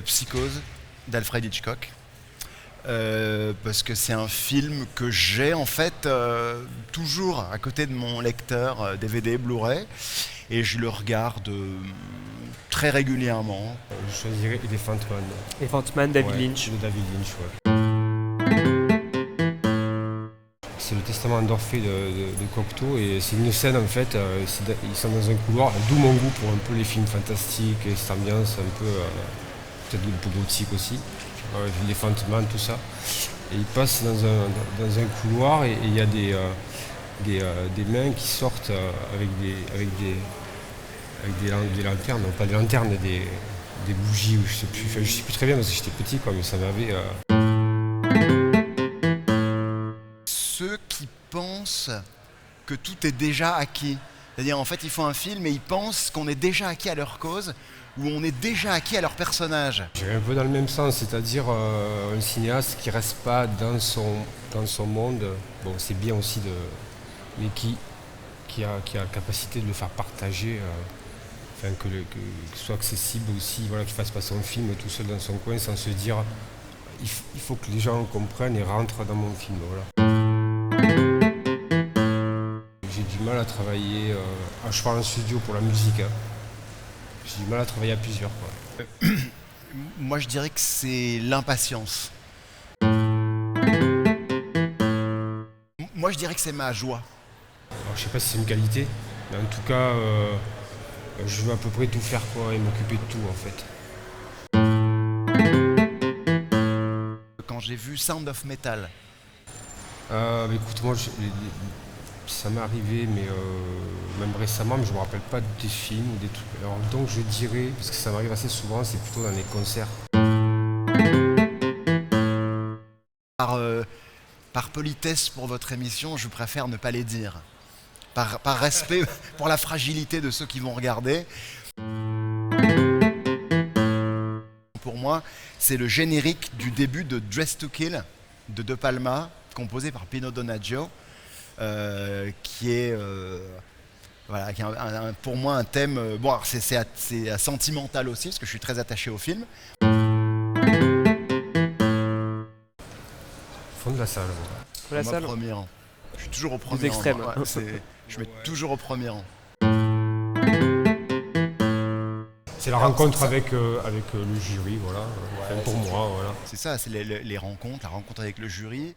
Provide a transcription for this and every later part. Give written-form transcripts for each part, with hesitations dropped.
Psychose d'Alfred Hitchcock. Parce que c'est un film que j'ai en fait toujours à côté de mon lecteur DVD Blu-ray et je le regarde très régulièrement. Je choisirais Elephant Man. Elephant Man, David Ouais, Lynch. de David Lynch, ouais. C'est le testament d'Orphée de Cocteau et c'est une scène en fait, ils sont dans un couloir, d'où mon goût pour un peu les films fantastiques et cette ambiance un peu, peut-être un peu gothique aussi, les Fantomas, tout ça. Et ils passent dans un couloir et il y a des mains qui sortent avec des lanternes, non pas des lanternes, des bougies, je sais plus très bien parce que j'étais petit quoi, mais ça m'avait... Ceux qui pensent que tout est déjà acquis. C'est-à-dire en fait ils font un film et ils pensent qu'on est déjà acquis à leur cause ou on est déjà acquis à leur personnage. J'irais un peu dans le même sens, c'est-à-dire un cinéaste qui reste pas dans son monde, bon c'est bien aussi mais qui a la capacité de le faire partager, que ce soit accessible aussi, voilà, qu'il fasse pas son film tout seul dans son coin sans se dire il faut que les gens comprennent et rentrent dans mon film. Voilà. J'ai du mal à travailler, je parle en studio pour la musique, hein. J'ai du mal à travailler à plusieurs, quoi. Moi je dirais que c'est l'impatience. Moi je dirais que c'est ma joie. Alors, je sais pas si c'est une qualité, mais en tout cas, je veux à peu près tout faire quoi, et m'occuper de tout en fait. Quand j'ai vu Sound of Metal, Écoute, moi, ça m'est arrivé, mais même récemment, mais je me rappelle pas des films ou des trucs. Alors donc je dirais, parce que ça m'arrive assez souvent, c'est plutôt dans les concerts. par politesse pour votre émission, je préfère ne pas les dire. Par respect pour la fragilité de ceux qui vont regarder. Pour moi, c'est le générique du début de Dress to Kill de De Palma, composé par Pino Donaggio, qui est pour moi un thème. Bon, alors c'est sentimental aussi, parce que je suis très attaché au film. Fond de la salle. La salle. Premier rang. Je suis toujours au premier rang. Extrêmes. Ouais, je mets toujours au premier rang. C'est la rencontre avec le jury, voilà. Ouais, pour moi, voilà. C'est ça, c'est les rencontres, la rencontre avec le jury.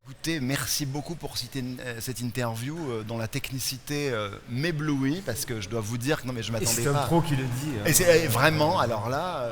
Écoutez, merci beaucoup pour cette interview dont la technicité m'éblouit, parce que je dois vous dire que non mais je m'attendais pas. C'est un pro qui le dit. Hein. Et c'est vraiment, alors là...